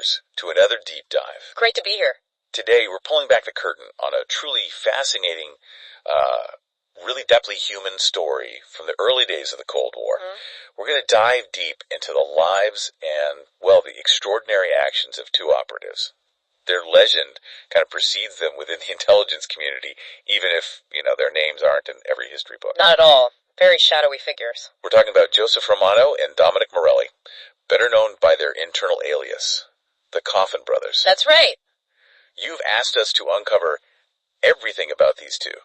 listeners, to another deep dive. Great to be here. Today, we're pulling back the curtain on a truly fascinating, really deeply human story from the early days of the Cold War. We're going to dive deep into the lives and, well, the extraordinary actions of two operatives. Their legend kind of precedes them within the intelligence community, even if, their names aren't in every history book. Not at all. Very shadowy figures. We're talking about Joseph Romano and Dominic Morelli, better known by their internal alias, the Coffin brothers. That's right. You've asked us to uncover everything about these two.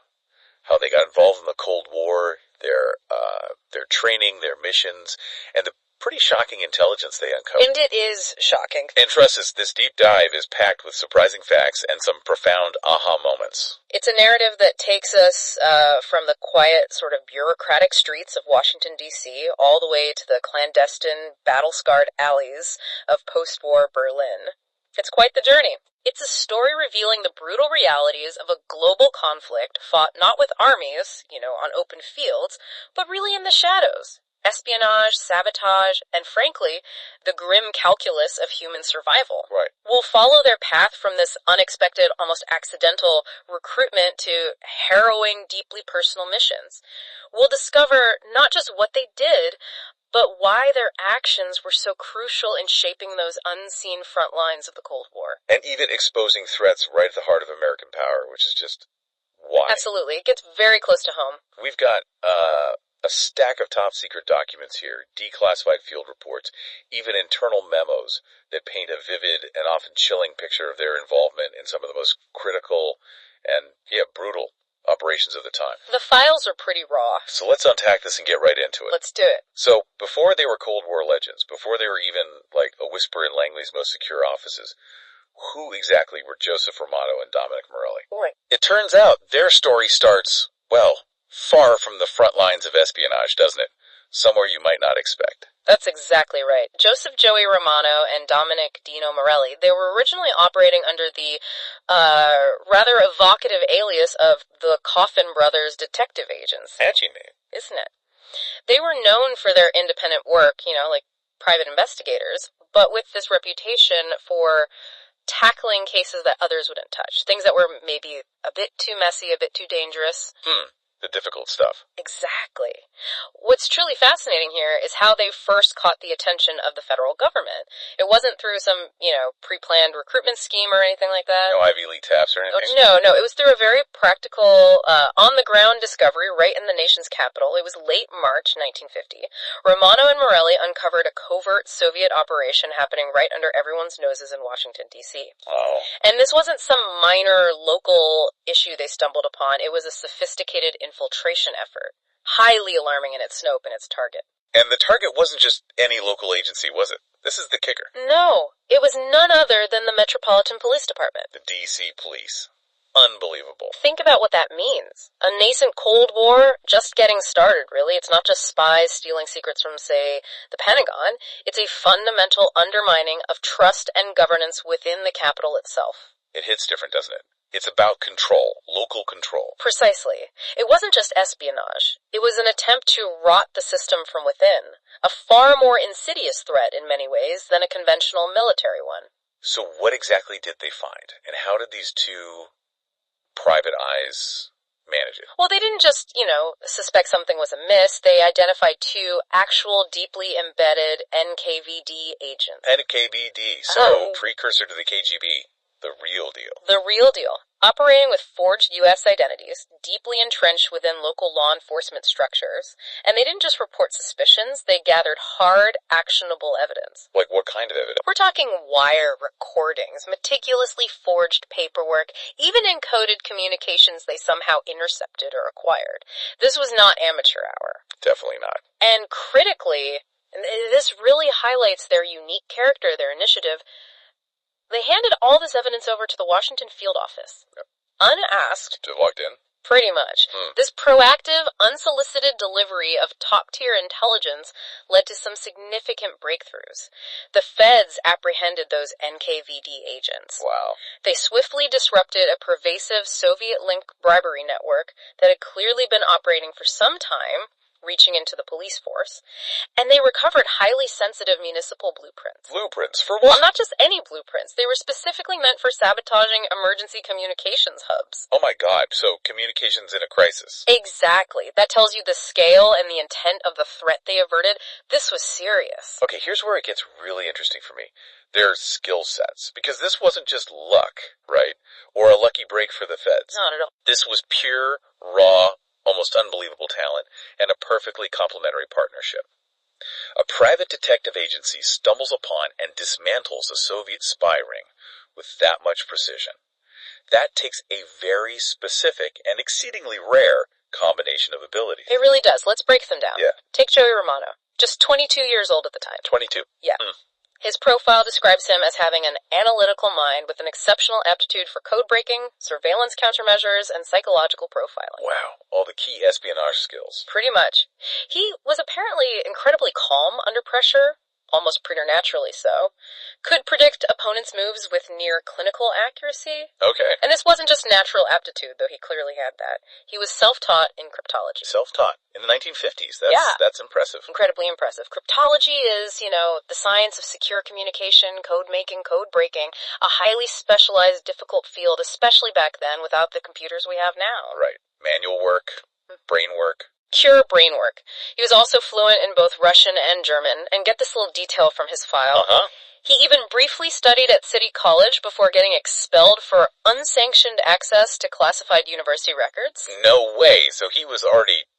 How they got involved in the Cold War, their training, their missions, and the pretty shocking intelligence they uncovered. And it is shocking. And trust us, this deep dive is packed with surprising facts and some profound aha moments. It's a narrative that takes us from the quiet, sort of bureaucratic streets of Washington, D.C., all the way to the clandestine, battle-scarred alleys of post-war Berlin. It's quite the journey. It's a story revealing the brutal realities of a global conflict fought not with armies, on open fields, but really in the shadows. Espionage, sabotage, and frankly, the grim calculus of human survival. Right. We'll follow their path from this unexpected, almost accidental recruitment to harrowing, deeply personal missions. We'll discover not just what they did, but why their actions were so crucial in shaping those unseen front lines of the Cold War. And even exposing threats right at the heart of American power, which is just why. Absolutely. It gets very close to home. We've got a stack of top-secret documents here, declassified field reports, even internal memos that paint a vivid and often chilling picture of their involvement in some of the most critical and, brutal operations of the time. The files are pretty raw. So let's unpack this and get right into it. Let's do it. So, before they were Cold War legends, before they were even, like, a whisper in Langley's most secure offices, who exactly were Joseph Romano and Dominic Morelli? Right. It turns out their story starts, far from the front lines of espionage, doesn't it? Somewhere you might not expect. That's exactly right. Joseph Joey Romano and Dominic Dino Morelli, they were originally operating under the rather evocative alias of the Coffin brothers detective agents. Catchy name. Isn't it? They were known for their independent work, like private investigators, but with this reputation for tackling cases that others wouldn't touch. Things that were maybe a bit too messy, a bit too dangerous. The difficult stuff. Exactly. What's truly fascinating here is how they first caught the attention of the federal government. It wasn't through some, pre-planned recruitment scheme or anything like that. No Ivy League taps or anything? No. It was through a very practical, on-the-ground discovery right in the nation's capital. It was late March 1950. Romano and Morelli uncovered a covert Soviet operation happening right under everyone's noses in Washington, D.C. Oh. And this wasn't some minor local issue they stumbled upon. It was a sophisticated infiltration effort. Highly alarming in its scope and its target. And the target wasn't just any local agency, was it? This is the kicker. No, it was none other than the Metropolitan Police Department. The D.C. Police. Unbelievable. Think about what that means. A nascent Cold War just getting started, really. It's not just spies stealing secrets from, say, the Pentagon. It's a fundamental undermining of trust and governance within the Capitol itself. It hits different, doesn't it? It's about control, local control. Precisely. It wasn't just espionage. It was an attempt to rot the system from within. A far more insidious threat in many ways than a conventional military one. So what exactly did they find? And how did these two private eyes manage it? Well, they didn't just, suspect something was amiss. They identified two actual deeply embedded NKVD agents. NKVD, so precursor to the KGB. The real deal. The real deal. Operating with forged U.S. identities, deeply entrenched within local law enforcement structures, and they didn't just report suspicions, they gathered hard, actionable evidence. Like what kind of evidence? We're talking wire recordings, meticulously forged paperwork, even encoded communications they somehow intercepted or acquired. This was not amateur hour. Definitely not. And critically, and this really highlights their unique character, their initiative, they handed all this evidence over to the Washington field office. Yep. Unasked. Just walked in? Pretty much. This proactive, unsolicited delivery of top-tier intelligence led to some significant breakthroughs. The feds apprehended those NKVD agents. Wow. They swiftly disrupted a pervasive Soviet-linked bribery network that had clearly been operating for some time reaching into the police force. And they recovered highly sensitive municipal blueprints. Blueprints? For Well, what? not just any blueprints. They were specifically meant for sabotaging emergency communications hubs. Oh my god, so communications in a crisis. Exactly. That tells you the scale and the intent of the threat they averted. This was serious. Okay, here's where it gets really interesting for me. Their skill sets. Because this wasn't just luck, right? Or a lucky break for the feds. Not at all. This was pure, raw, almost unbelievable talent, and a perfectly complementary partnership. A private detective agency stumbles upon and dismantles a Soviet spy ring with that much precision. That takes a very specific and exceedingly rare combination of abilities. It really does. Let's break them down. Yeah. Take Joey Romano. Just 22 years old at the time. 22. Yeah. His profile describes him as having an analytical mind with an exceptional aptitude for code breaking, surveillance countermeasures, and psychological profiling. Wow, all the key espionage skills. Pretty much. He was apparently incredibly calm under pressure, almost preternaturally so, could predict opponents' moves with near clinical accuracy. Okay. And this wasn't just natural aptitude, though he clearly had that. He was self-taught in cryptology. Self-taught. In the 1950s. That's impressive. Incredibly impressive. Cryptology is, the science of secure communication, code making, code breaking, a highly specialized, difficult field, especially back then without the computers we have now. Right. Manual work, brain work. Pure brain work. He was also fluent in both Russian and German, and get this little detail from his file. He even briefly studied at City College before getting expelled for unsanctioned access to classified university records. No way. So he was already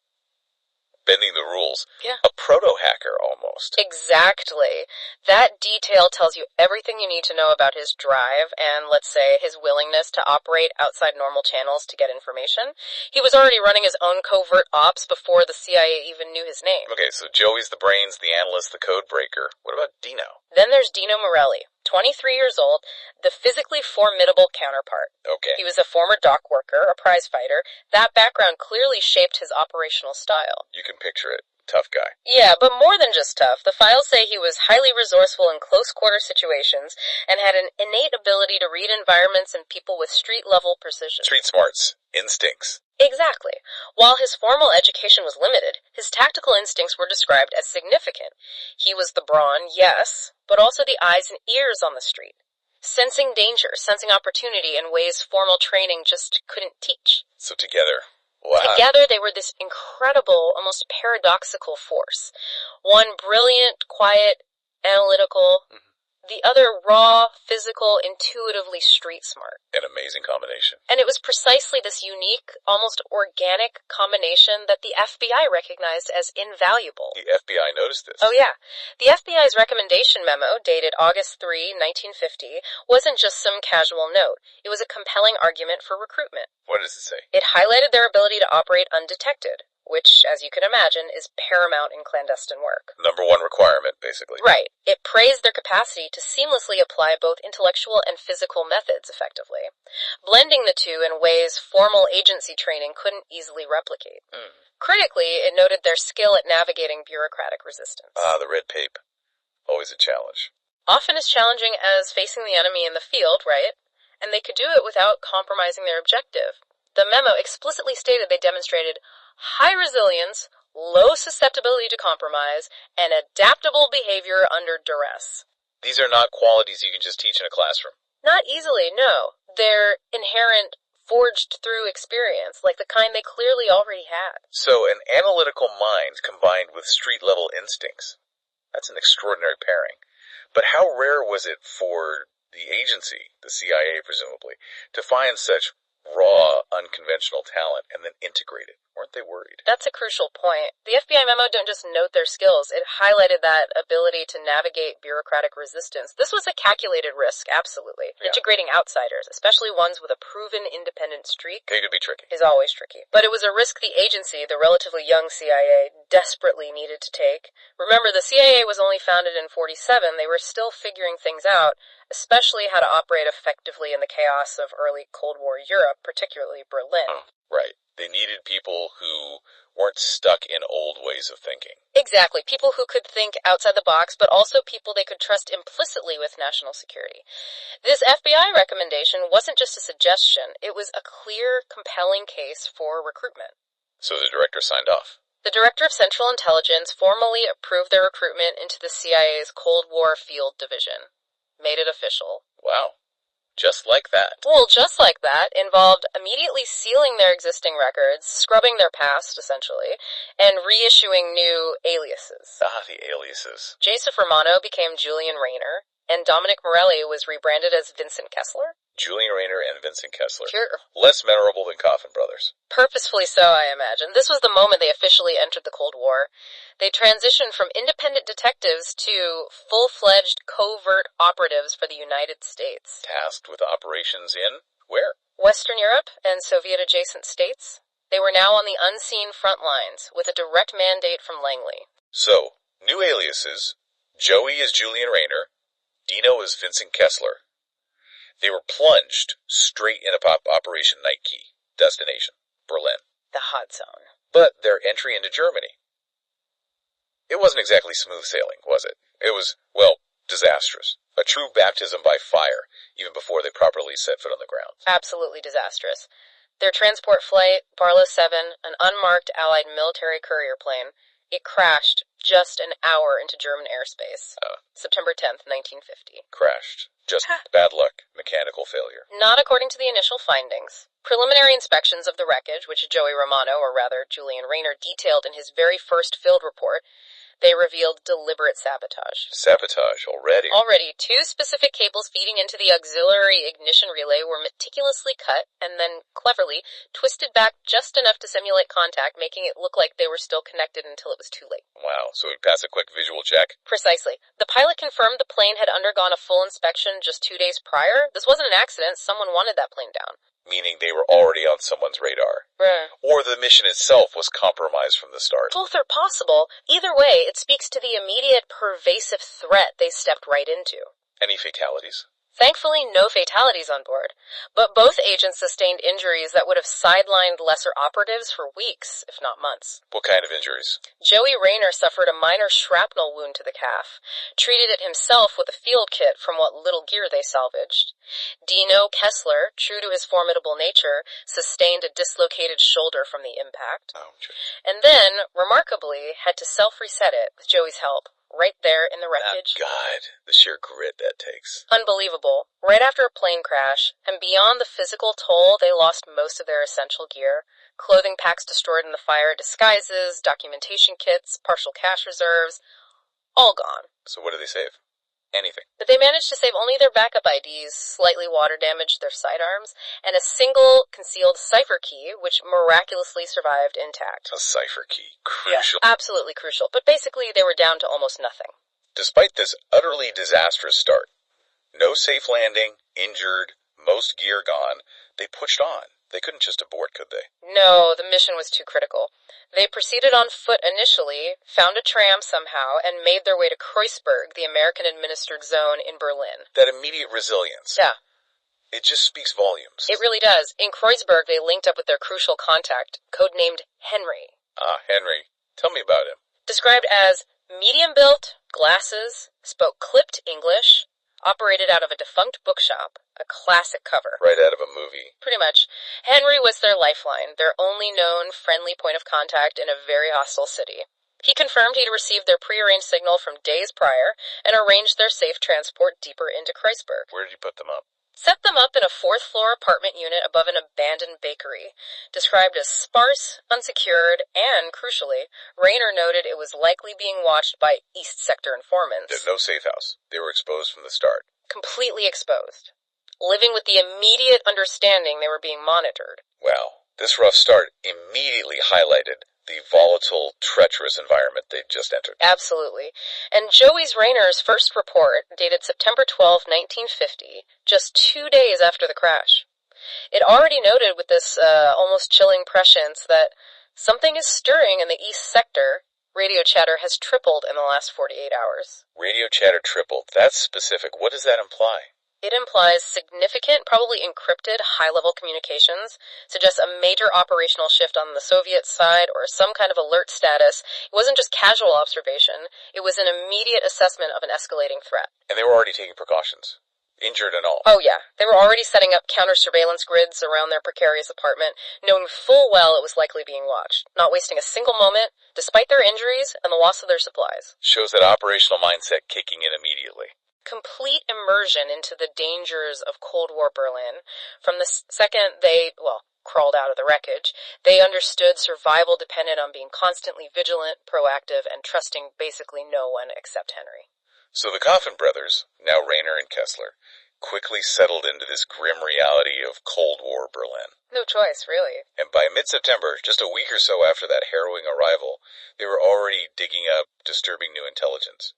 bending the rules. Yeah. A proto-hacker, almost. Exactly. That detail tells you everything you need to know about his drive and, let's say, his willingness to operate outside normal channels to get information. He was already running his own covert ops before the CIA even knew his name. Okay, so Joey's the brains, the analyst, the code breaker. What about Dino? Then there's Dino Morelli, 23 years old, the physically formidable counterpart. Okay. He was a former dock worker, a prize fighter. That background clearly shaped his operational style. You can picture it. Tough guy. Yeah, but more than just tough. The files say he was highly resourceful in close-quarter situations and had an innate ability to read environments and people with street-level precision. Street smarts. Instincts. Exactly. While his formal education was limited, his tactical instincts were described as significant. He was the brawn, yes, but also the eyes and ears on the street. Sensing danger, sensing opportunity in ways formal training just couldn't teach. So together. Wow. Together, they were this incredible, almost paradoxical force. One brilliant, quiet, analytical. The other raw, physical, intuitively street smart. An amazing combination. And it was precisely this unique, almost organic combination that the FBI recognized as invaluable. The FBI noticed this. Oh yeah. The FBI's recommendation memo, dated August 3, 1950, wasn't just some casual note. It was a compelling argument for recruitment. What does it say? It highlighted their ability to operate undetected, which, as you can imagine, is paramount in clandestine work. Number one requirement, basically. Right. It praised their capacity to seamlessly apply both intellectual and physical methods effectively, blending the two in ways formal agency training couldn't easily replicate. Critically, it noted their skill at navigating bureaucratic resistance. The red tape. Always a challenge. Often as challenging as facing the enemy in the field, right? And they could do it without compromising their objective. The memo explicitly stated they demonstrated high resilience, low susceptibility to compromise, and adaptable behavior under duress. These are not qualities you can just teach in a classroom. Not easily, no. They're inherent, forged through experience, like the kind they clearly already had. So an analytical mind combined with street-level instincts. That's an extraordinary pairing. But how rare was it for the agency, the CIA presumably, to find such raw, unconventional talent and then integrate it? Weren't they worried? That's a crucial point. The FBI memo don't just note their skills, it highlighted that ability to navigate bureaucratic resistance. This was a calculated risk, absolutely. Yeah. Integrating outsiders, especially ones with a proven independent streak, They could be tricky. is always tricky. But it was a risk the agency, the relatively young CIA, desperately needed to take. Remember, the CIA was only founded in 1947. They were still figuring things out, especially how to operate effectively in the chaos of early Cold War Europe, particularly Berlin. Right. They needed people who weren't stuck in old ways of thinking. Exactly. People who could think outside the box, but also people they could trust implicitly with national security. This FBI recommendation wasn't just a suggestion. It was a clear, compelling case for recruitment. So the director signed off. The Director of Central Intelligence formally approved their recruitment into the CIA's Cold War Field Division. Made it official. Wow. Just like that. Well, just like that, involved immediately sealing their existing records, scrubbing their past, essentially, and reissuing new aliases. Ah, the aliases. Joseph Romano became Julian Rayner, and Dominic Morelli was rebranded as Vincent Kessler. Julian Rayner and Vincent Kessler. Sure. Less memorable than Coffin Brothers. Purposefully so, I imagine. This was the moment they officially entered the Cold War. They transitioned from independent detectives to full-fledged covert operatives for the United States. Tasked with operations in where? Western Europe and Soviet-adjacent states. They were now on the unseen front lines, with a direct mandate from Langley. So, new aliases. Joey is Julian Rayner. Dino is Vincent Kessler. They were plunged straight into Operation Night Key. Destination, Berlin. The hot zone. But their entry into Germany. It wasn't exactly smooth sailing, was it? It was, well, disastrous. A true baptism by fire, even before they properly set foot on the ground. Absolutely disastrous. Their transport flight, Barlow 7, an unmarked Allied military courier plane, it crashed just an hour into German airspace. September 10th, 1950. Crashed. Just bad luck. Mechanical failure. Not according to the initial findings. Preliminary inspections of the wreckage, which Joey Romano, or rather Julian Rayner, detailed in his very first field report, they revealed deliberate sabotage. Sabotage already? Already, 2 specific cables feeding into the auxiliary ignition relay were meticulously cut and then cleverly twisted back just enough to simulate contact, making it look like they were still connected until it was too late. Wow, so we'd pass a quick visual check? Precisely. The pilot confirmed the plane had undergone a full inspection just 2 days prior. This wasn't an accident. Someone wanted that plane down. Meaning they were already on someone's radar. Or the mission itself was compromised from the start. Both are possible. Either way, it speaks to the immediate, pervasive threat they stepped right into. Any fatalities? Thankfully, no fatalities on board, but both agents sustained injuries that would have sidelined lesser operatives for weeks, if not months. What kind of injuries? Joey Rayner suffered a minor shrapnel wound to the calf, treated it himself with a field kit from what little gear they salvaged. Dino Kessler, true to his formidable nature, sustained a dislocated shoulder from the impact. And then, remarkably, had to self-reset it with Joey's help. Right there in the wreckage. God, the sheer grit that takes. Unbelievable. Right after a plane crash, and beyond the physical toll, they lost most of their essential gear. Clothing packs destroyed in the fire, disguises, documentation kits, partial cash reserves, all gone. So what did they save? Anything. But they managed to save only their backup IDs, slightly water-damaged their sidearms, and a single concealed cipher key, which miraculously survived intact. A cipher key. Crucial. Yeah, absolutely crucial. But basically, they were down to almost nothing. Despite this utterly disastrous start, no safe landing, injured, most gear gone, they pushed on. They couldn't just abort, could they? No, the mission was too critical. They proceeded on foot initially, found a tram somehow, and made their way to Kreuzberg, the American-administered zone in Berlin. That immediate resilience. Yeah. It just speaks volumes. It really does. In Kreuzberg, they linked up with their crucial contact, codenamed Henry. Ah, Henry. Tell me about him. Described as medium-built, glasses, spoke clipped English, operated out of a defunct bookshop, a classic cover. Right out of a movie. Pretty much. Henry was their lifeline, their only known friendly point of contact in a very hostile city. He confirmed he'd received their prearranged signal from days prior and arranged their safe transport deeper into Kreuzberg. Where did you put them up? Set them up in a 4th-floor apartment unit above an abandoned bakery. Described as sparse, unsecured, and, crucially, Rayner noted it was likely being watched by East Sector informants. There's no safe house. They were exposed from the start. Completely exposed. Living with the immediate understanding they were being monitored. Well, this rough start immediately highlighted the volatile, treacherous environment they'd just entered. Absolutely. And Joey Rayner's first report, dated September 12, 1950, just 2 days after the crash. It already noted with this almost chilling prescience that something is stirring in the East Sector. Radio chatter has tripled in the last 48 hours. Radio chatter tripled. That's specific. What does that imply? It implies significant, probably encrypted, high-level communications, suggests a major operational shift on the Soviet side or some kind of alert status. It wasn't just casual observation, it was an immediate assessment of an escalating threat. And they were already taking precautions. Injured and all. Oh yeah, they were already setting up counter-surveillance grids around their precarious apartment, knowing full well it was likely being watched, not wasting a single moment, despite their injuries and the loss of their supplies. Shows that operational mindset kicking in immediately. Complete immersion into the dangers of Cold War Berlin. From the second they, crawled out of the wreckage, they understood survival depended on being constantly vigilant, proactive, and trusting basically no one except Henry. So the Coffin brothers, now Rainer and Kessler, quickly settled into this grim reality of Cold War Berlin. No choice, really. And by mid-September, just a week or so after that harrowing arrival, they were already digging up disturbing new intelligence.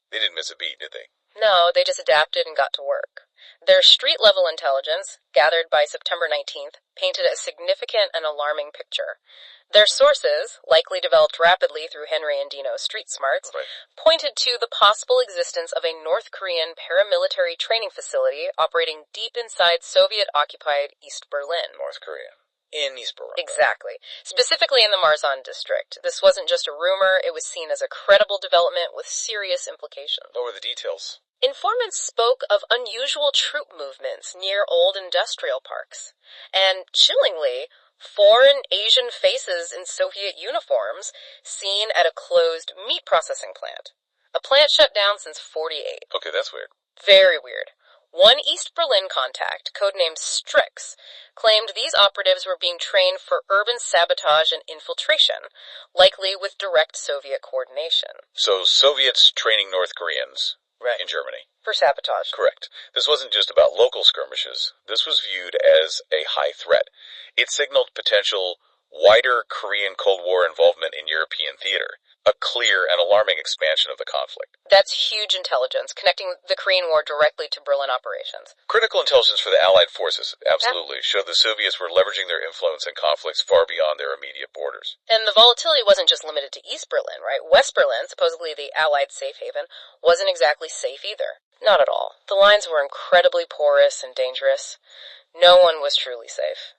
They didn't miss a beat, did they? No, they just adapted and got to work. Their street-level intelligence, gathered by September 19th, painted a significant and alarming picture. Their sources, likely developed rapidly through Henry and Dino's street smarts, pointed to the possible existence of a North Korean paramilitary training facility operating deep inside Soviet-occupied East Berlin. North Korea. In East Berlin. Exactly. Specifically in the Marzahn district. This wasn't just a rumor, it was seen as a credible development with serious implications. What were the details? Informants spoke of unusual troop movements near old industrial parks. And, chillingly, foreign Asian faces in Soviet uniforms seen at a closed meat processing plant. A plant shut down since '48. Okay, that's weird. Very weird. One East Berlin contact, codenamed Strix, claimed these operatives were being trained for urban sabotage and infiltration, likely with direct Soviet coordination. So Soviets training North Koreans in Germany. For sabotage. Correct. This wasn't just about local skirmishes. This was viewed as a high threat. It signaled potential wider Korean Cold War involvement in European theater. A clear and alarming expansion of the conflict. That's huge intelligence, connecting the Korean War directly to Berlin operations. Critical intelligence for the Allied forces, absolutely, showed the Soviets were leveraging their influence in conflicts far beyond their immediate borders. And the volatility wasn't just limited to East Berlin, right? West Berlin, supposedly the Allied safe haven, wasn't exactly safe either. Not at all. The lines were incredibly porous and dangerous. No one was truly safe.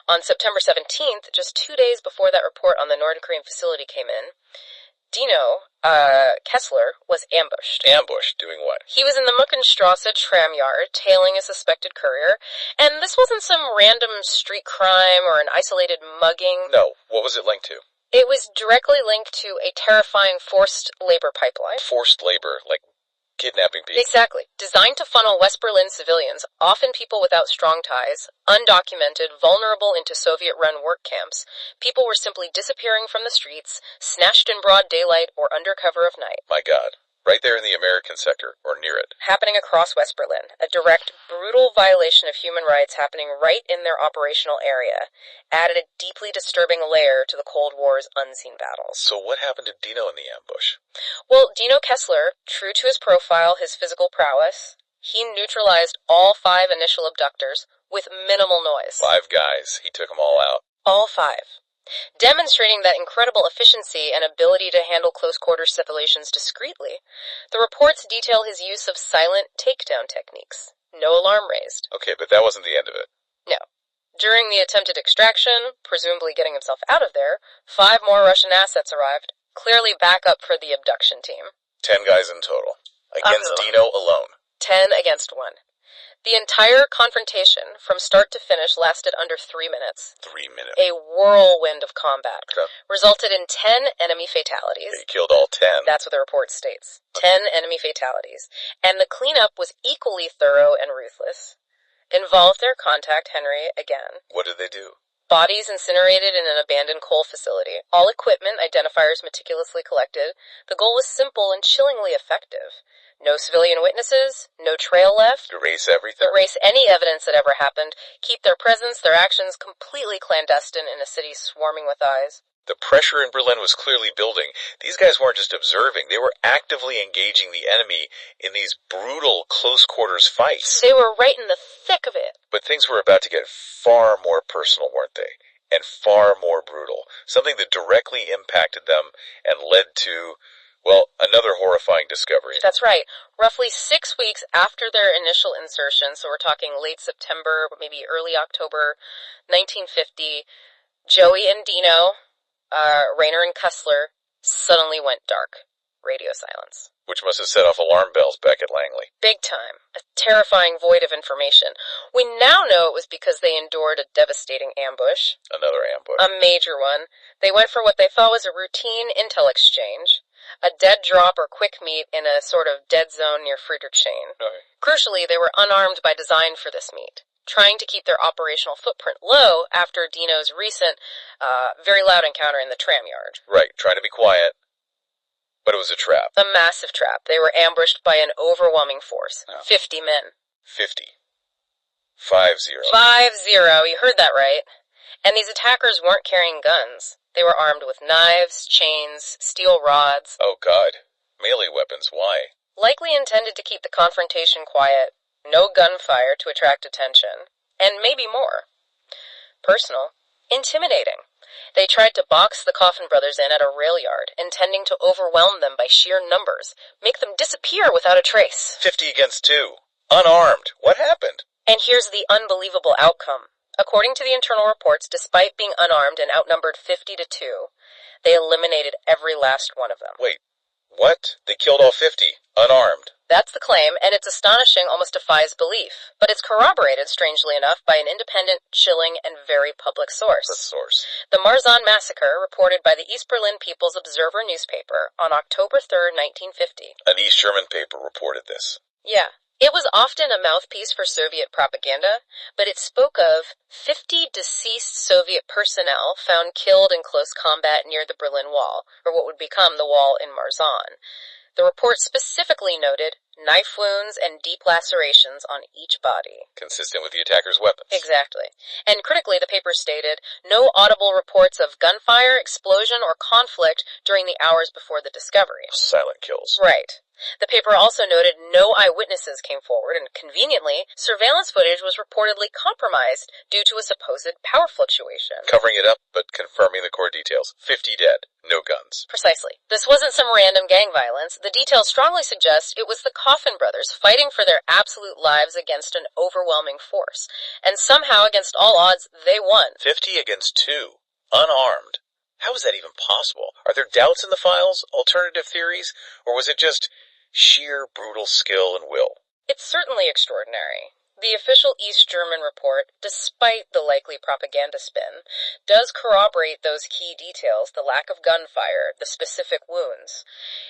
On September 17th, just 2 days before that report on the North Korean facility came in, Dino, Kessler, was ambushed. Ambushed? Doing what? He was in the Muckenstrasse tram yard, tailing a suspected courier, and this wasn't some random street crime or an isolated mugging. No. What was it linked to? It was directly linked to a terrifying forced labor pipeline. Forced labor, like kidnapping people. Exactly. Designed to funnel West Berlin civilians, often people without strong ties, undocumented, vulnerable into Soviet-run work camps, people were simply disappearing from the streets, snatched in broad daylight or under cover of night. My God. Right there in the American sector, or near it. Happening across West Berlin. A direct, brutal violation of human rights happening right in their operational area. Added a deeply disturbing layer to the Cold War's unseen battles. So what happened to Dino in the ambush? Well, Dino Kessler, true to his profile, his physical prowess, he neutralized all 5 initial abductors with minimal noise. 5 guys. He took them all out. All 5. Demonstrating that incredible efficiency and ability to handle close-quarter situations discreetly. The reports detail his use of silent takedown techniques. No alarm raised. Okay, but that wasn't the end of it. No. During the attempted extraction, presumably getting himself out of there, 5 more Russian assets arrived, clearly backup for the abduction team. 10 guys in total. Against Dino alone. 10 against 1. The entire confrontation, from start to finish, lasted under 3 minutes. 3 minutes. A whirlwind of combat. Okay. Resulted in 10 enemy fatalities. He killed all 10. That's what the report states. 10 enemy fatalities. And the cleanup was equally thorough and ruthless. Involved their contact, Henry, again. What did they do? Bodies incinerated in an abandoned coal facility. All equipment, identifiers meticulously collected. The goal was simple and chillingly effective. No civilian witnesses, no trail left. Erase everything. Erase any evidence that ever happened. Keep their presence, their actions completely clandestine in a city swarming with eyes. The pressure in Berlin was clearly building. These guys weren't just observing. They were actively engaging the enemy in these brutal close-quarters fights. They were right in the thick of it. But things were about to get far more personal, weren't they? And far more brutal. Something that directly impacted them and led to, well, another horrifying discovery. That's right. Roughly 6 weeks after their initial insertion, so we're talking late September, maybe early October 1950, Joey and Dino, Rainer and Kessler, suddenly went dark. Radio silence. Which must have set off alarm bells back at Langley. Big time. A terrifying void of information. We now know it was because they endured a devastating ambush. Another ambush. A major one. They went for what they thought was a routine intel exchange. A dead drop or quick meet in a sort of dead zone near Friedrichshain. Okay. Crucially, they were unarmed by design for this meet, trying to keep their operational footprint low after Dino's recent, very loud encounter in the tram yard. Right, trying to be quiet, but it was a trap. A massive trap. They were ambushed by an overwhelming force. 50 men. 50. 50. 50, you heard that right. And these attackers weren't carrying guns. They were armed with knives, chains, steel rods. Oh, God. Melee weapons, why? Likely intended to keep the confrontation quiet, no gunfire to attract attention, and maybe more. Personal. Intimidating. They tried to box the Coffin brothers in at a rail yard, intending to overwhelm them by sheer numbers, make them disappear without a trace. 50 against 2. Unarmed. What happened? And here's the unbelievable outcome. According to the internal reports, despite being unarmed and outnumbered 50 to 2, they eliminated every last one of them. Wait, what? They killed all 50, unarmed. That's the claim, and it's astonishing, almost defies belief. But it's corroborated, strangely enough, by an independent, chilling, and very public source. What source? The Marzahn Massacre, reported by the East Berlin People's Observer newspaper on October 3rd, 1950. An East German paper reported this. Yeah. It was often a mouthpiece for Soviet propaganda, but it spoke of 50 deceased Soviet personnel found killed in close combat near the Berlin Wall, or what would become the wall in Marzahn. The report specifically noted knife wounds and deep lacerations on each body. Consistent with the attacker's weapons. Exactly. And critically, the paper stated, no audible reports of gunfire, explosion, or conflict during the hours before the discovery. Silent kills. Right. The paper also noted no eyewitnesses came forward, and conveniently, surveillance footage was reportedly compromised due to a supposed power fluctuation. Covering it up, but confirming the core details. 50 dead. No guns. Precisely. This wasn't some random gang violence. The details strongly suggest it was the Coffin brothers fighting for their absolute lives against an overwhelming force. And somehow, against all odds, they won. 50 against 2. Unarmed. How is that even possible? Are there doubts in the files? Alternative theories? Or was it just sheer brutal skill and will? It's certainly extraordinary. The official East German report, despite the likely propaganda spin, does corroborate those key details, the lack of gunfire, the specific wounds.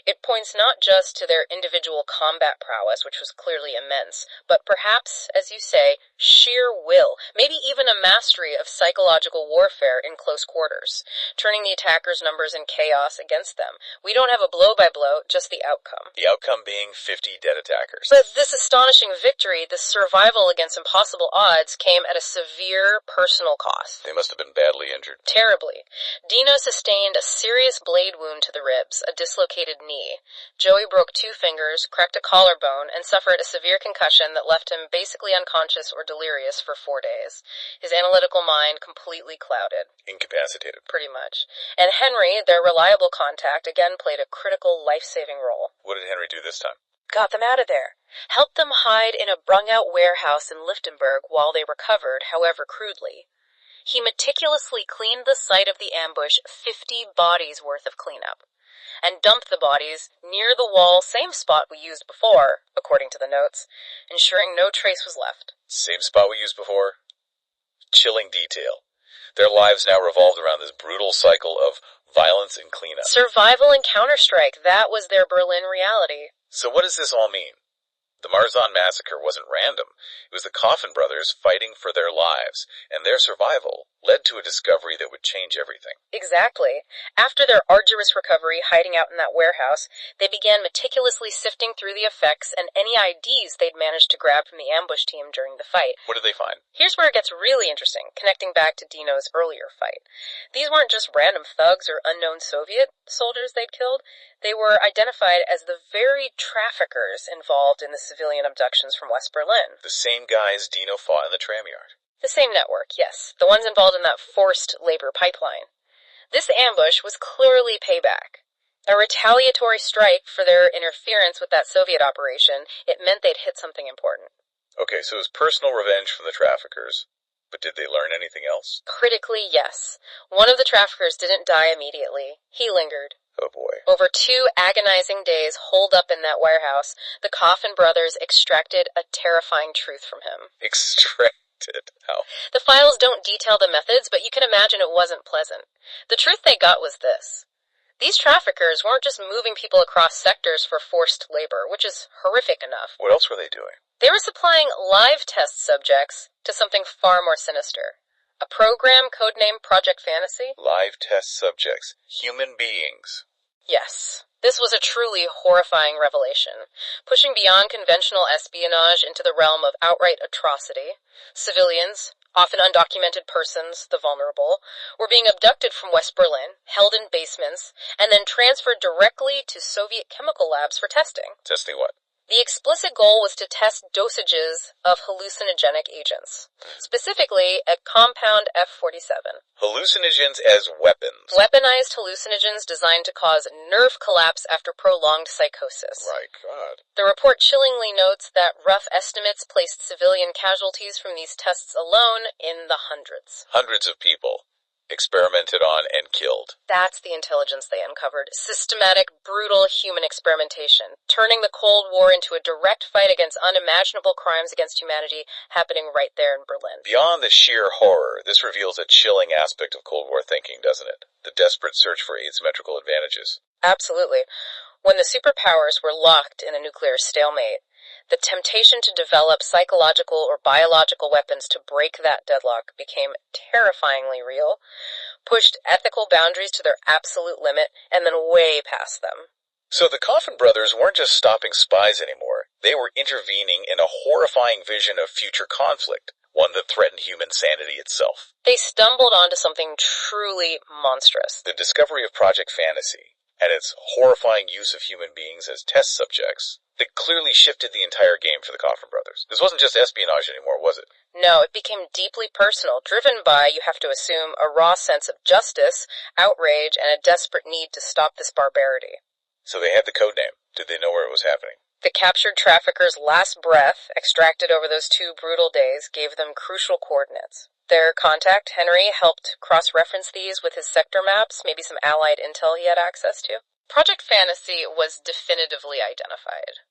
It points not just to their individual combat prowess, which was clearly immense, but perhaps, as you say, sheer will, maybe even a mastery of psychological warfare in close quarters, turning the attackers' numbers and chaos against them. We don't have a blow-by-blow, just the outcome. The outcome being 50 dead attackers. But this astonishing victory, this survival against impossible odds, came at a severe personal cost. They must have been badly injured. Terribly. Dino sustained a serious blade wound to the ribs, a dislocated knee. Joey broke 2 fingers, cracked a collarbone, and suffered a severe concussion that left him basically unconscious or delirious for 4 days. His analytical mind completely clouded. Incapacitated. Pretty much. And Henry, their reliable contact, again played a critical life-saving role. What did Henry do this time? Got them out of there. Helped them hide in a brung-out warehouse in Lichtenberg while they recovered, however crudely. He meticulously cleaned the site of the ambush, 50 bodies worth of cleanup, and dumped the bodies near the wall, same spot we used before, according to the notes, ensuring no trace was left. Same spot we used before? Chilling detail. Their lives now revolved around this brutal cycle of violence and cleanup. Survival and counterstrike, that was their Berlin reality. So what does this all mean? The Marzahn massacre wasn't random. It was the Coffin brothers fighting for their lives, and their survival led to a discovery that would change everything. Exactly. After their arduous recovery hiding out in that warehouse, they began meticulously sifting through the effects and any IDs they'd managed to grab from the ambush team during the fight. What did they find? Here's where it gets really interesting, connecting back to Dino's earlier fight. These weren't just random thugs or unknown Soviet soldiers they'd killed. They were identified as the very traffickers involved in the civilian abductions from West Berlin. The same guys Dino fought in the tram yard. The same network, yes. The ones involved in that forced labor pipeline. This ambush was clearly payback. A retaliatory strike for their interference with that Soviet operation. It meant they'd hit something important. Okay, so it was personal revenge from the traffickers. But did they learn anything else? Critically, yes. One of the traffickers didn't die immediately. He lingered. Oh boy. Over 2 agonizing days holed up in that warehouse, the Coffin brothers extracted a terrifying truth from him. Extracted? How? The files don't detail the methods, but you can imagine it wasn't pleasant. The truth they got was this. These traffickers weren't just moving people across sectors for forced labor, which is horrific enough. What else were they doing? They were supplying live test subjects to something far more sinister. A program codenamed Project Fantasy? Live test subjects. Human beings. Yes. This was a truly horrifying revelation, pushing beyond conventional espionage into the realm of outright atrocity. Civilians, often undocumented persons, the vulnerable, were being abducted from West Berlin, held in basements, and then transferred directly to Soviet chemical labs for testing. Testing what? The explicit goal was to test dosages of hallucinogenic agents, specifically a compound F47. Hallucinogens as weapons. Weaponized hallucinogens designed to cause nerve collapse after prolonged psychosis. My God. The report chillingly notes that rough estimates placed civilian casualties from these tests alone in the hundreds. Hundreds of people experimented on and killed. That's the intelligence they uncovered. Systematic, brutal human experimentation, turning the Cold War into a direct fight against unimaginable crimes against humanity happening right there in Berlin. Beyond the sheer horror, this reveals a chilling aspect of Cold War thinking, doesn't it? The desperate search for asymmetrical advantages. Absolutely. When the superpowers were locked in a nuclear stalemate, the temptation to develop psychological or biological weapons to break that deadlock became terrifyingly real, pushed ethical boundaries to their absolute limit, and then way past them. So the Coffin brothers weren't just stopping spies anymore. They were intervening in a horrifying vision of future conflict, one that threatened human sanity itself. They stumbled onto something truly monstrous. The discovery of Project Fantasy, and its horrifying use of human beings as test subjects, that clearly shifted the entire game for the Coffin brothers. This wasn't just espionage anymore, was it? No, it became deeply personal, driven by, you have to assume, a raw sense of justice, outrage, and a desperate need to stop this barbarity. So they had the code name. Did they know where it was happening? The captured traffickers' last breath, extracted over those 2 brutal days, gave them crucial coordinates. Their contact, Henry, helped cross-reference these with his sector maps, maybe some Allied intel he had access to. Project Fantasy was definitively identified.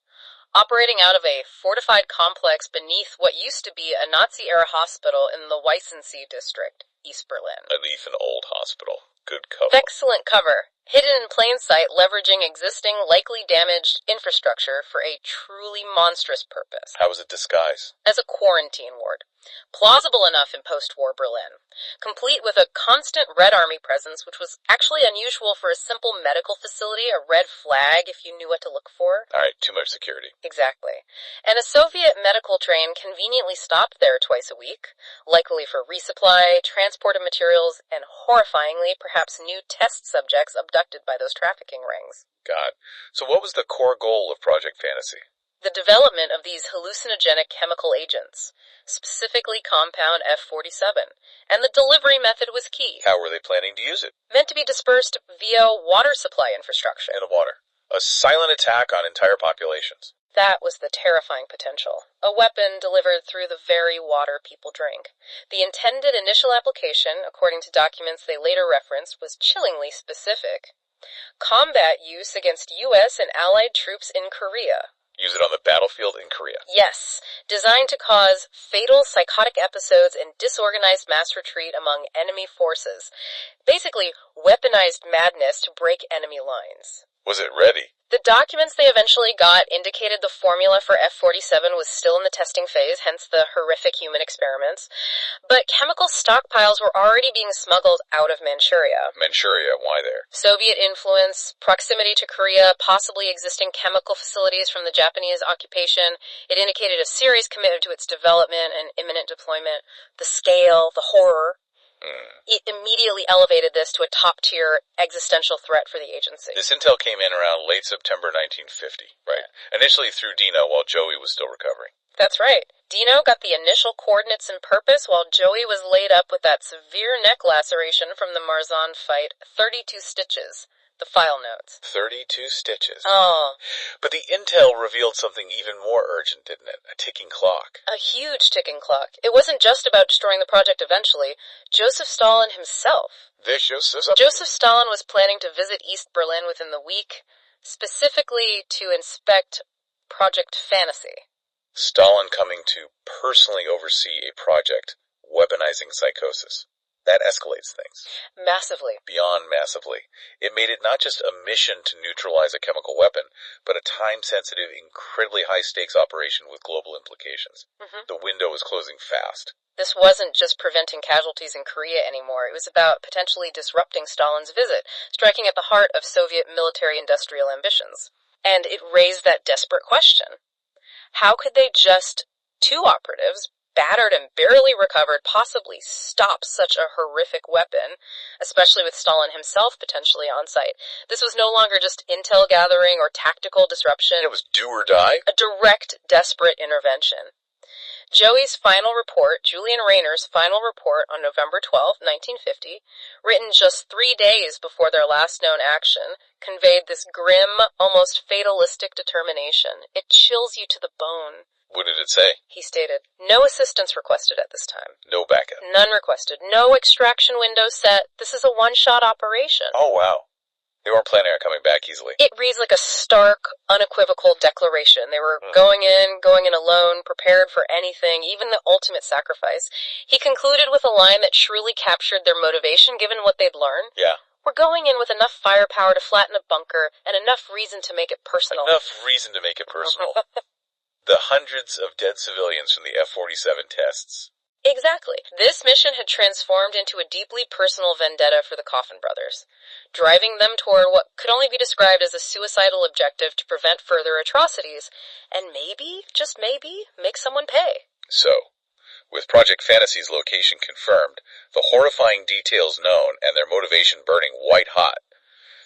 Operating out of a fortified complex beneath what used to be a Nazi-era hospital in the Weissensee district, East Berlin. Beneath an old hospital. Good cover. Excellent cover. Hidden in plain sight, leveraging existing, likely damaged infrastructure for a truly monstrous purpose. How was it disguised? As a quarantine ward. Plausible enough in post-war Berlin. Complete with a constant Red Army presence, which was actually unusual for a simple medical facility, a red flag if you knew what to look for. Alright, too much security. Exactly. And a Soviet medical train conveniently stopped there twice a week, likely for resupply, transport of materials, and horrifyingly, perhaps new test subjects abducted by those trafficking rings. God. So what was the core goal of Project Fantasy? The development of these hallucinogenic chemical agents, specifically compound F47, and the delivery method was key. How were they planning to use it? Meant to be dispersed via water supply infrastructure. And water. A silent attack on entire populations. That was the terrifying potential. A weapon delivered through the very water people drink. The intended initial application, according to documents they later referenced, was chillingly specific. Combat use against U.S. and Allied troops in Korea. Use it on the battlefield in Korea. Yes, designed to cause fatal psychotic episodes and disorganized mass retreat among enemy forces. Basically, weaponized madness to break enemy lines. Was it ready? The documents they eventually got indicated the formula for F47 was still in the testing phase, hence the horrific human experiments. But chemical stockpiles were already being smuggled out of Manchuria. Manchuria, why there? Soviet influence, proximity to Korea, possibly existing chemical facilities from the Japanese occupation. It indicated a serious commitment to its development and imminent deployment. The scale, the horror. It immediately elevated this to a top-tier existential threat for the agency. This intel came in around late September 1950, right? Initially through Dino while Joey was still recovering. That's right. Dino got the initial coordinates and purpose while Joey was laid up with that severe neck laceration from the Marzahn fight, 32 stitches. The file notes. 32 stitches. Oh. But the intel revealed something even more urgent, didn't it? A ticking clock. A huge ticking clock. It wasn't just about destroying the project eventually. Joseph Stalin himself. vicious. Joseph Stalin was planning to visit East Berlin within the week, specifically to inspect Project Fantasy. Stalin coming to personally oversee a project weaponizing psychosis. That escalates things. Massively. Beyond massively. It made it not just a mission to neutralize a chemical weapon, but a time-sensitive, incredibly high-stakes operation with global implications. The window was closing fast. This wasn't just preventing casualties in Korea anymore. It was about potentially disrupting Stalin's visit, striking at the heart of Soviet military-industrial ambitions. And it raised that desperate question. How could they just, two operatives, battered and barely recovered, possibly stop such a horrific weapon, especially with Stalin himself potentially on site? This was no longer just intel gathering or tactical disruption. It was do or die. A direct, desperate intervention. Joey's final report, Julian Rayner's final report on November 12, 1950, written just 3 days before their last known action, conveyed this grim, almost fatalistic determination. It chills you to the bone. What did it say? He stated, "No assistance requested at this time. No backup. None requested. No extraction window set. This is a one-shot operation." Oh, wow. They weren't planning on coming back easily. It reads like a stark, unequivocal declaration. They were going in alone, prepared for anything, even the ultimate sacrifice. He concluded with a line that truly captured their motivation given what they'd learned. Yeah. "We're going in with enough firepower to flatten a bunker and enough reason to make it personal." Enough reason to make it personal. The hundreds of dead civilians from the F-47 tests. Exactly. This mission had transformed into a deeply personal vendetta for the Coffin brothers, driving them toward what could only be described as a suicidal objective to prevent further atrocities, and maybe, just maybe, make someone pay. So, with Project Fantasy's location confirmed, the horrifying details known, and their motivation burning white hot,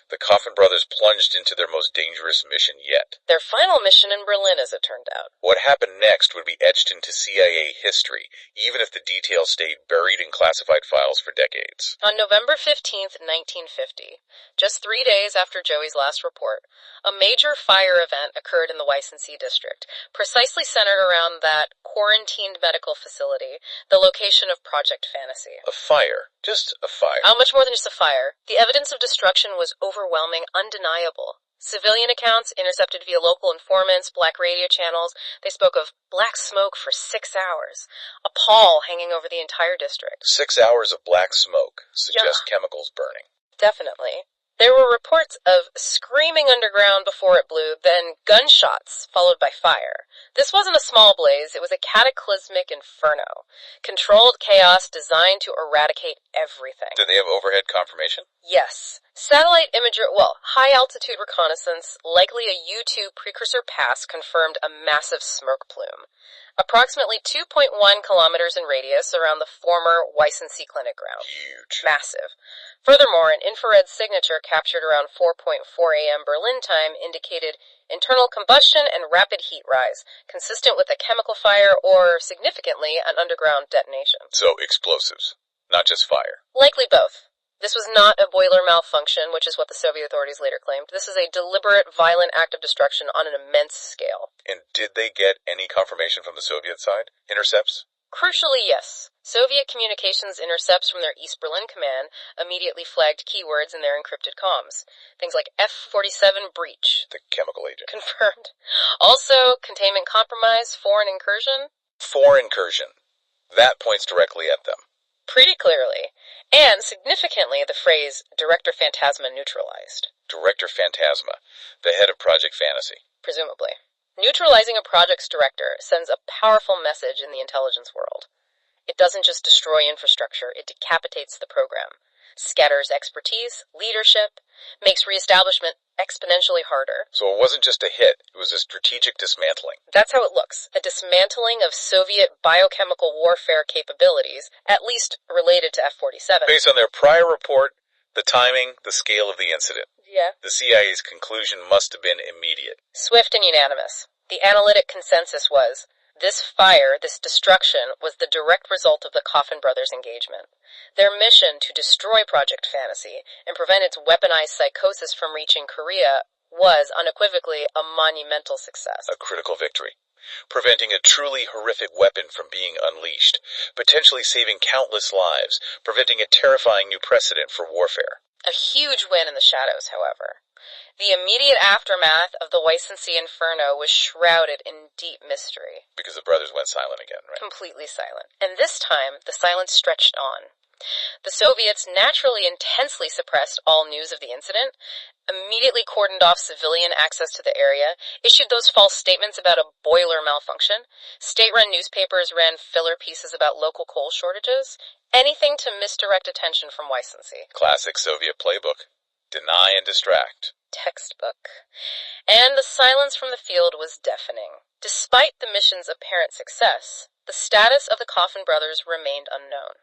the Coffin brothers plunged into their most dangerous mission yet. Their final mission in Berlin, as it turned out. What happened next would be etched into CIA history, even if the details stayed buried in classified files for decades. On November 15th, 1950, just 3 days after Joey's last report, a major fire event occurred in the Weißensee district, precisely centered around that quarantined medical facility, the location of Project Fantasy. A fire. Just a fire. Much more than just a fire. The evidence of destruction was overwhelming, undeniable. Civilian accounts intercepted via local informants, black radio channels, they spoke of black smoke for 6 hours, a pall hanging over the entire district. 6 hours of black smoke suggest chemicals burning. Definitely. There were reports of screaming underground before it blew, then gunshots, followed by fire. This wasn't a small blaze, it was a cataclysmic inferno. Controlled chaos designed to eradicate everything. Did they have overhead confirmation? Yes. Satellite imagery, high-altitude reconnaissance, likely a U-2 precursor pass, confirmed a massive smoke plume. Approximately 2.1 kilometers in radius around the former Weißensee clinic ground. Huge. Massive. Furthermore, an infrared signature captured around 4:4 a.m. Berlin time indicated internal combustion and rapid heat rise, consistent with a chemical fire or, significantly, an underground detonation. So, explosives, not just fire. Likely both. This was not a boiler malfunction, which is what the Soviet authorities later claimed. This is a deliberate, violent act of destruction on an immense scale. And did they get any confirmation from the Soviet side? Intercepts? Crucially, yes. Soviet communications intercepts from their East Berlin command immediately flagged keywords in their encrypted comms. Things like F-47 breach. The chemical agent. Confirmed. Also, containment compromise, foreign incursion. Foreign incursion. That points directly at them. Pretty clearly. And, significantly, the phrase, Director Phantasma neutralized. Director Phantasma, the head of Project Fantasy. Presumably. Neutralizing a project's director sends a powerful message in the intelligence world. It doesn't just destroy infrastructure, it decapitates the program, scatters expertise, leadership, makes reestablishment exponentially harder. So it wasn't just a hit, it was a strategic dismantling. That's how it looks. A dismantling of Soviet biochemical warfare capabilities, at least related to F-47. Based on their prior report, the timing, the scale of the incident. Yeah. The CIA's conclusion must have been immediate. Swift and unanimous. The analytic consensus was, this fire, this destruction, was the direct result of the Coffin brothers' engagement. Their mission to destroy Project Fantasy and prevent its weaponized psychosis from reaching Korea was, unequivocally, a monumental success. A critical victory. preventing a truly horrific weapon from being unleashed, potentially saving countless lives, preventing a terrifying new precedent for warfare. A huge win in the shadows, however. The immediate aftermath of the Weissensee Inferno was shrouded in deep mystery. Because the brothers went silent again, right? Completely silent. And this time, the silence stretched on. The Soviets naturally intensely suppressed all news of the incident, immediately cordoned off civilian access to the area, issued those false statements about a boiler malfunction, state-run newspapers ran filler pieces about local coal shortages, anything to misdirect attention from Weissensee. Classic Soviet playbook. Deny and distract. Textbook. And the silence from the field was deafening. Despite the mission's apparent success, the status of the Coffin brothers remained unknown.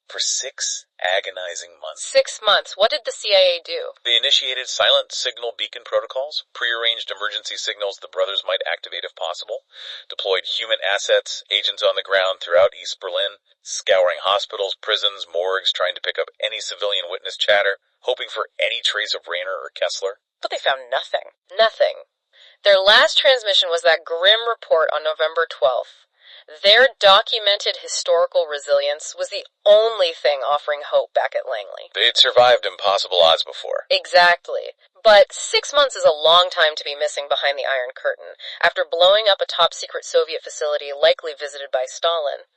For 6 agonizing months. 6 months. What did the CIA do? They initiated silent signal beacon protocols, prearranged emergency signals the brothers might activate if possible, deployed human assets, agents on the ground throughout East Berlin, scouring hospitals, prisons, morgues, trying to pick up any civilian witness chatter, hoping for any trace of Rayner or Kessler. But they found nothing. Nothing. Their last transmission was that grim report on November 12th. Their documented historical resilience was the only thing offering hope back at Langley. They had survived impossible odds before. Exactly. But 6 months is a long time to be missing behind the Iron Curtain, after blowing up a top-secret Soviet facility likely visited by Stalin.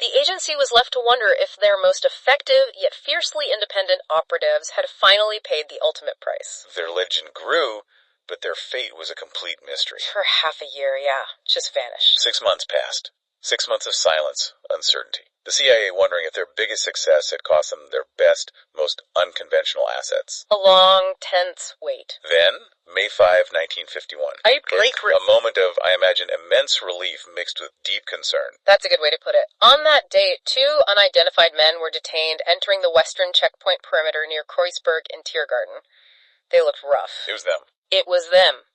The agency was left to wonder if their most effective, yet fiercely independent operatives had finally paid the ultimate price. Their legend grew, but their fate was a complete mystery. For half a year, yeah, just vanished. 6 months passed. 6 months of silence, uncertainty. The CIA wondering if their biggest success had cost them their best, most unconventional assets. A long, tense wait. Then, May 5, 1951. I agree. A moment of, I imagine, immense relief mixed with deep concern. That's a good way to put it. On that date, 2 unidentified men were detained entering the western checkpoint perimeter near Kreuzberg in Tiergarten. They looked rough. It was them. It was them.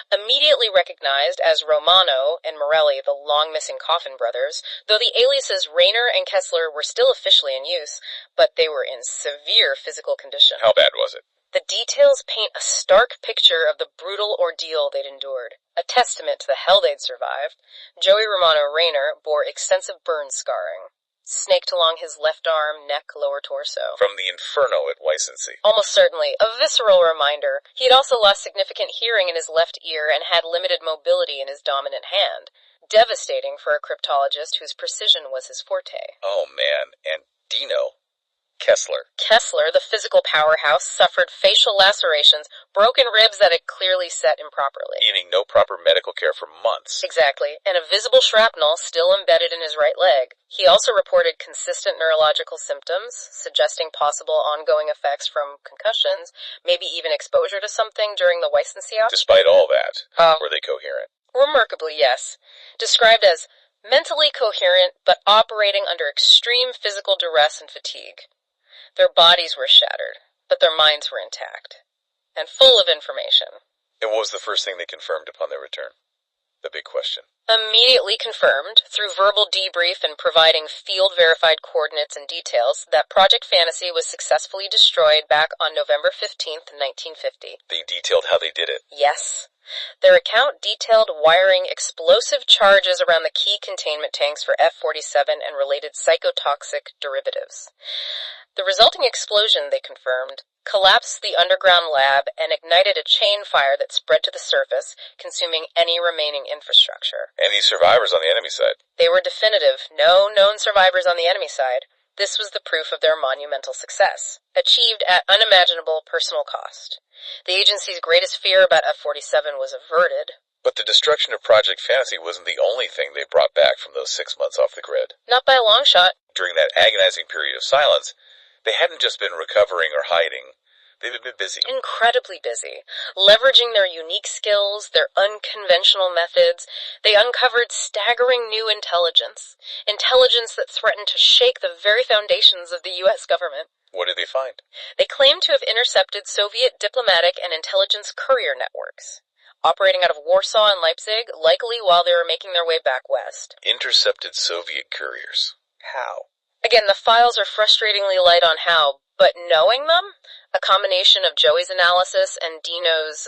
Immediately recognized as Romano and Morelli, the long-missing Coffin brothers, though the aliases Rayner and Kessler were still officially in use, but they were in severe physical condition. How bad was it? The details paint a stark picture of the brutal ordeal they'd endured, a testament to the hell they'd survived. Joey Romano Rayner bore extensive burn scarring, snaked along his left arm, neck, lower torso. From the inferno at Weissensee. Almost certainly. A visceral reminder. He had also lost significant hearing in his left ear and had limited mobility in his dominant hand. Devastating for a cryptologist whose precision was his forte. Oh man, and Dino. Kessler. Kessler, the physical powerhouse, suffered facial lacerations, broken ribs that had clearly set improperly. Getting no proper medical care for months. Exactly, and a visible shrapnel still embedded in his right leg. He also reported consistent neurological symptoms, suggesting possible ongoing effects from concussions, maybe even exposure to something during the Weissensee operation. Despite all that, were they coherent? Remarkably, yes. Described as mentally coherent, but operating under extreme physical duress and fatigue. Their bodies were shattered, but their minds were intact, and full of information. And what was the first thing they confirmed upon their return? The big question. Immediately confirmed, through verbal debrief and providing field-verified coordinates and details, that Project Fantasy was successfully destroyed back on November 15th, 1950. They detailed how they did it. Yes. Their account detailed wiring explosive charges around the key containment tanks for F-47 and related psychotoxic derivatives. The resulting explosion, they confirmed, collapsed the underground lab and ignited a chain fire that spread to the surface, consuming any remaining infrastructure. And these survivors on the enemy side? They were definitive. No known survivors on the enemy side. This was the proof of their monumental success, achieved at unimaginable personal cost. The agency's greatest fear about F-47 was averted. But the destruction of Project Fantasy wasn't the only thing they brought back from those 6 months off the grid. Not by a long shot. During that agonizing period of silence, they hadn't just been recovering or hiding. They've been busy. Incredibly busy. Leveraging their unique skills, their unconventional methods, they uncovered staggering new intelligence. Intelligence that threatened to shake the very foundations of the U.S. government. What did they find? They claimed to have intercepted Soviet diplomatic and intelligence courier networks, operating out of Warsaw and Leipzig, likely while they were making their way back west. Intercepted Soviet couriers. How? Again, the files are frustratingly light on how, but knowing them? A combination of Joey's analysis and Dino's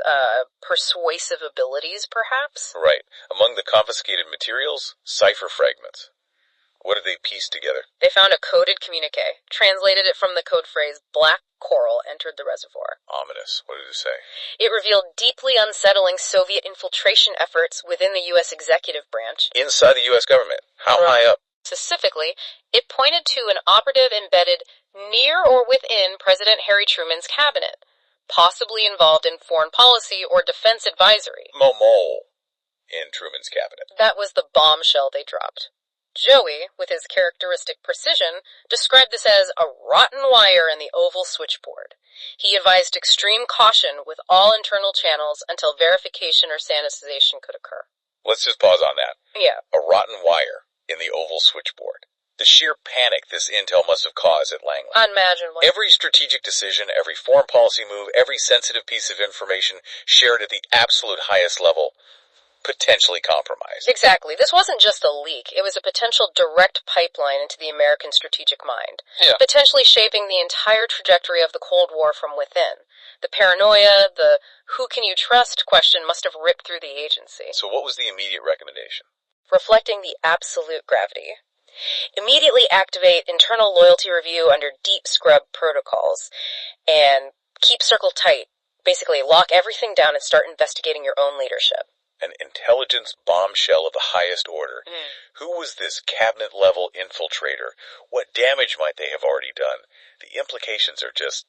persuasive abilities, perhaps? Right. Among the confiscated materials, cipher fragments. What did they piece together? They found a coded communique, translated it from the code phrase, "Black coral entered the reservoir." Ominous. What did it say? It revealed deeply unsettling Soviet infiltration efforts within the U.S. executive branch. Inside the U.S. government. How high up? Specifically, it pointed to an operative embedded near or within President Harry Truman's cabinet, possibly involved in foreign policy or defense advisory. Mole in Truman's cabinet. That was the bombshell they dropped. Joey, with his characteristic precision, described this as a rotten wire in the oval switchboard. He advised extreme caution with all internal channels until verification or sanitization could occur. Let's just pause on that. Yeah. A rotten wire in the oval switchboard. The sheer panic this intel must have caused at Langley. Unimaginable. Every strategic decision, every foreign policy move, every sensitive piece of information shared at the absolute highest level, potentially compromised. Exactly. This wasn't just a leak. It was a potential direct pipeline into the American strategic mind, potentially shaping the entire trajectory of the Cold War from within. The paranoia, the who can you trust question must have ripped through the agency. So what was the immediate recommendation? Reflecting the absolute gravity. Immediately activate internal loyalty review under deep scrub protocols and keep circle tight. Basically, lock everything down and start investigating your own leadership. An intelligence bombshell of the highest order. Who was this cabinet-level infiltrator? What damage might they have already done? The implications are just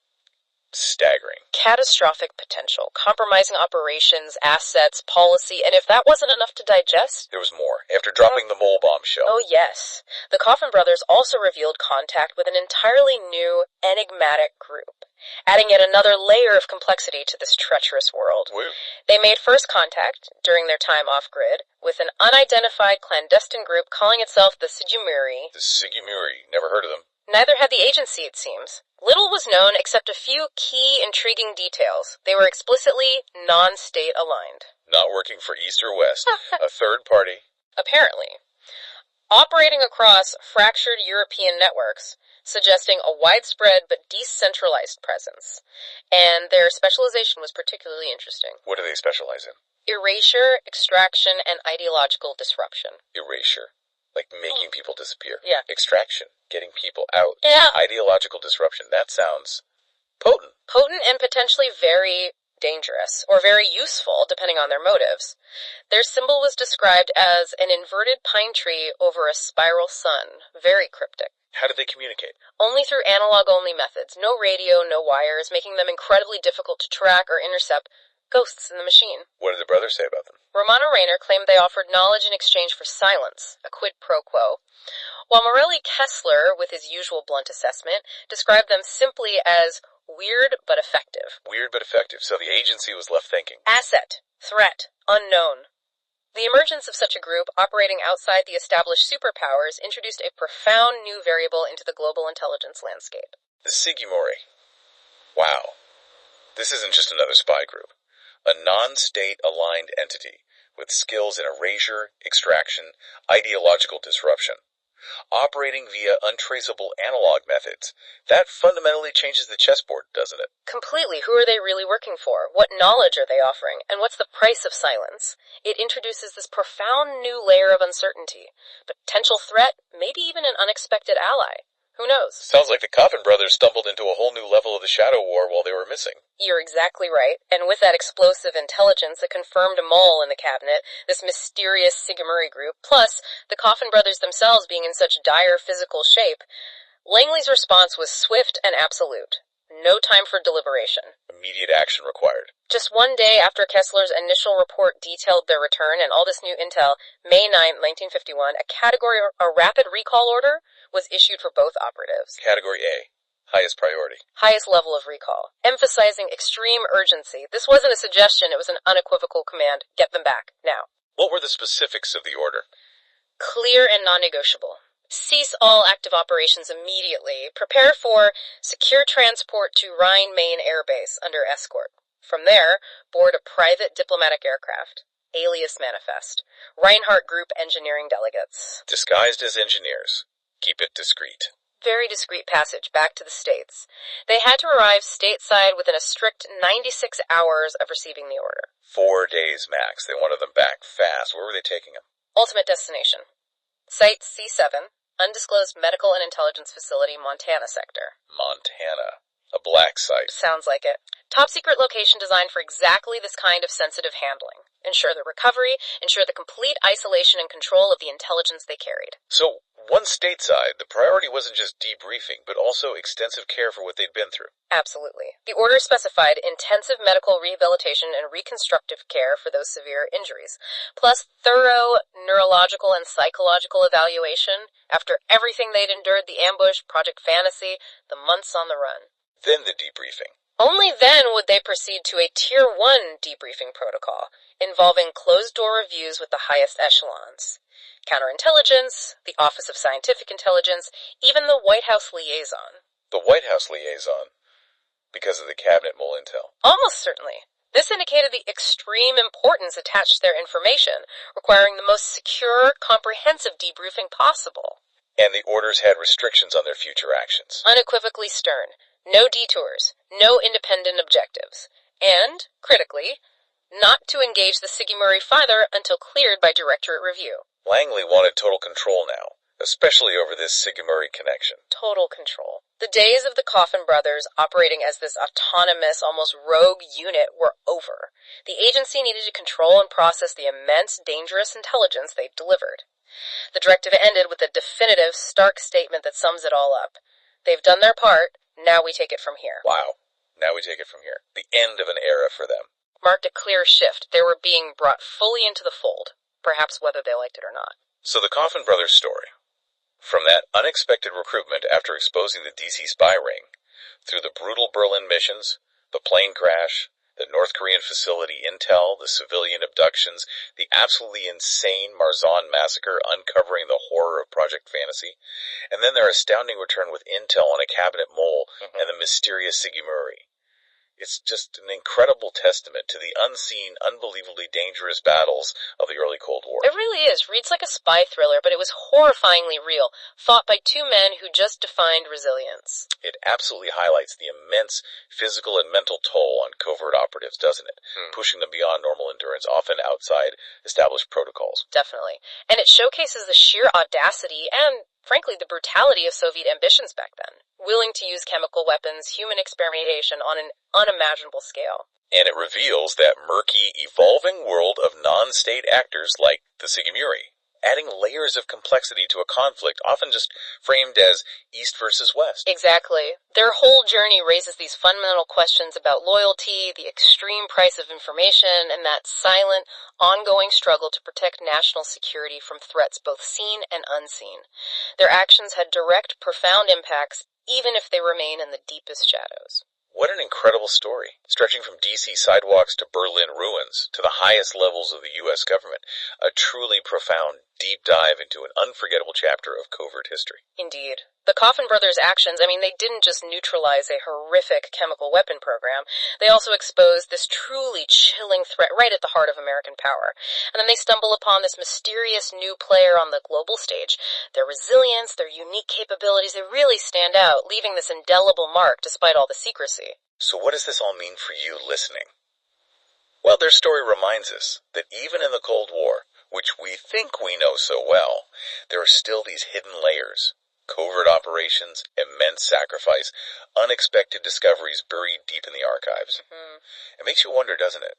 staggering. Catastrophic potential, compromising operations, assets, policy, and if that wasn't enough to digest... There was more. After dropping the mole bombshell. Oh, yes. The Coffin brothers also revealed contact with an entirely new, enigmatic group, adding yet another layer of complexity to this treacherous world. Woo. They made first contact, during their time off-grid, with an unidentified clandestine group calling itself the Sigimuri. The Sigimuri. Never heard of them. Neither had the agency, it seems. Little was known except a few key, intriguing details. They were explicitly non-state aligned. Not working for East or West. A third party. Apparently. Operating across fractured European networks, suggesting a widespread but decentralized presence. And their specialization was particularly interesting. What do they specialize in? Erasure, extraction, and ideological disruption. Erasure. Like making people disappear. Yeah. Extraction. Getting people out. Yeah. Ideological disruption. That sounds potent. Potent and potentially very dangerous, or very useful, depending on their motives. Their symbol was described as an inverted pine tree over a spiral sun. Very cryptic. How did they communicate? Only through analog-only methods. No radio, no wires, making them incredibly difficult to track or intercept. Ghosts in the machine. What did the brothers say about them? Romano Rayner claimed they offered knowledge in exchange for silence, a quid pro quo, while Morelli Kessler, with his usual blunt assessment, described them simply as weird but effective. Weird but effective, so the agency was left thinking. Asset, threat, unknown. The emergence of such a group operating outside the established superpowers introduced a profound new variable into the global intelligence landscape. The Sigimori. Wow. This isn't just another spy group. A non-state aligned entity with skills in erasure, extraction, ideological disruption. Operating via untraceable analog methods. That fundamentally changes the chessboard, doesn't it? Completely. Who are they really working for? What knowledge are they offering? And what's the price of silence? It introduces this profound new layer of uncertainty. Potential threat, maybe even an unexpected ally. Who knows? Sounds like the Coffin brothers stumbled into a whole new level of the Shadow War while they were missing. You're exactly right. And with that explosive intelligence, a confirmed mole in the cabinet, this mysterious Sigimuri group, plus the Coffin brothers themselves being in such dire physical shape, Langley's response was swift and absolute. No time for deliberation. Immediate action required. Just one day after Kessler's initial report detailed their return and all this new intel, May 9, 1951, a rapid recall order was issued for both operatives. Category A. Highest priority. Highest level of recall. Emphasizing extreme urgency. This wasn't a suggestion, it was an unequivocal command. Get them back, now. What were the specifics of the order? Clear and non-negotiable. Cease all active operations immediately. Prepare for secure transport to Rhine Main Air Base under escort. From there, board a private diplomatic aircraft. Alias manifest. Reinhardt Group engineering delegates. Disguised as engineers. Keep it discreet. very discreet passage back to the States. They had to arrive stateside within a strict 96 hours of receiving the order. 4 days max. They wanted them back fast. Where were they taking them? Ultimate destination. Site C7, Undisclosed Medical and Intelligence Facility, Montana Sector. Montana. A black site. Sounds like it. Top secret location designed for exactly this kind of sensitive handling. Ensure the recovery, ensure the complete isolation and control of the intelligence they carried. So, once stateside, the priority wasn't just debriefing, but also extensive care for what they'd been through. Absolutely. The order specified intensive medical rehabilitation and reconstructive care for those severe injuries, plus thorough neurological and psychological evaluation after everything they'd endured, the ambush, Project Fantasy, the months on the run. Then the debriefing. Only then would they proceed to a Tier 1 debriefing protocol, involving closed-door reviews with the highest echelons. Counterintelligence, the Office of Scientific Intelligence, even the White House liaison. The White House liaison. Because of the cabinet mole intel. Almost certainly. This indicated the extreme importance attached to their information, requiring the most secure, comprehensive debriefing possible. And the orders had restrictions on their future actions. Unequivocally stern. No detours, no independent objectives, and, critically, not to engage the Sigimuri further until cleared by directorate review. Langley wanted total control now, especially over this Sigimuri connection. Total control. The days of the Coffin brothers operating as this autonomous, almost rogue unit were over. The agency needed to control and process the immense, dangerous intelligence they'd delivered. The directive ended with a definitive, stark statement that sums it all up. They've done their part. Now we take it from here. Wow. Now we take it from here. The end of an era for them. Marked a clear shift. They were being brought fully into the fold, perhaps whether they liked it or not. So the Coffin brothers' story. From that unexpected recruitment after exposing the DC spy ring, through the brutal Berlin missions, the plane crash, the North Korean facility intel, the civilian abductions, the absolutely insane Marzahn massacre uncovering the horror of Project Fantasy, and then their astounding return with intel on a cabinet mole and the mysterious Sigimuri. It's just an incredible testament to the unseen, unbelievably dangerous battles of the early Cold War. It really is. Reads like a spy thriller, but it was horrifyingly real, fought by two men who just defined resilience. It absolutely highlights the immense physical and mental toll on covert operatives, doesn't it? Pushing them beyond normal endurance, often outside established protocols. Definitely. And it showcases the sheer audacity and, frankly, the brutality of Soviet ambitions back then, willing to use chemical weapons, human experimentation on an unimaginable scale. And it reveals that murky, evolving world of non-state actors like the Sigimuri, adding layers of complexity to a conflict often just framed as East versus West. Exactly. Their whole journey raises these fundamental questions about loyalty, the extreme price of information, and that silent, ongoing struggle to protect national security from threats both seen and unseen. Their actions had direct, profound impacts, even if they remain in the deepest shadows. What an incredible story, stretching from DC sidewalks to Berlin ruins, to the highest levels of the U.S. government. A truly profound, deep dive into an unforgettable chapter of covert history. Indeed. The Coffin brothers' actions, they didn't just neutralize a horrific chemical weapon program, they also exposed this truly chilling threat right at the heart of American power. And then they stumble upon this mysterious new player on the global stage. Their resilience, their unique capabilities, they really stand out, leaving this indelible mark despite all the secrecy. So what does this all mean for you listening? Well, their story reminds us that even in the Cold War, which we think we know so well, there are still these hidden layers. Covert operations, immense sacrifice, unexpected discoveries buried deep in the archives. It makes you wonder, doesn't it?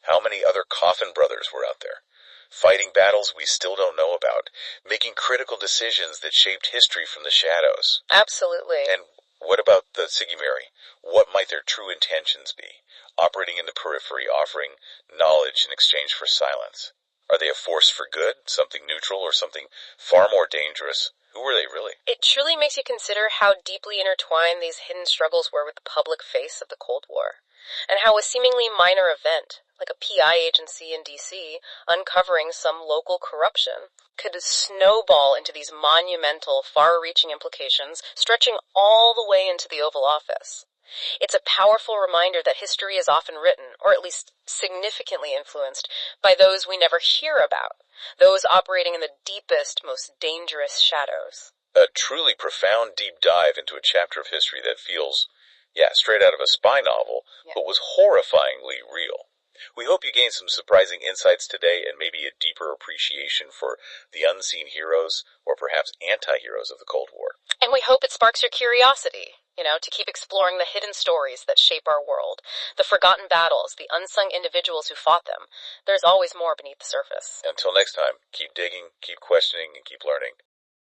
How many other Coffin brothers were out there, fighting battles we still don't know about, making critical decisions that shaped history from the shadows? Absolutely. And what about the Sigimuri? What might their true intentions be? Operating in the periphery, offering knowledge in exchange for silence. Are they a force for good, something neutral, or something far more dangerous? Who were they really? It truly makes you consider how deeply intertwined these hidden struggles were with the public face of the Cold War, and how a seemingly minor event, like a PI agency in D.C., uncovering some local corruption, could snowball into these monumental, far-reaching implications, stretching all the way into the Oval Office. It's a powerful reminder that history is often written, or at least significantly influenced, by those we never hear about, those operating in the deepest, most dangerous shadows. a truly profound deep dive into a chapter of history that feels, straight out of a spy novel, but was horrifyingly real. We hope you gained some surprising insights today and maybe a deeper appreciation for the unseen heroes or perhaps anti-heroes of the Cold War. And we hope it sparks your curiosity, to keep exploring the hidden stories that shape our world, the forgotten battles, the unsung individuals who fought them. There's always more beneath the surface. Until next time, keep digging, keep questioning, and keep learning.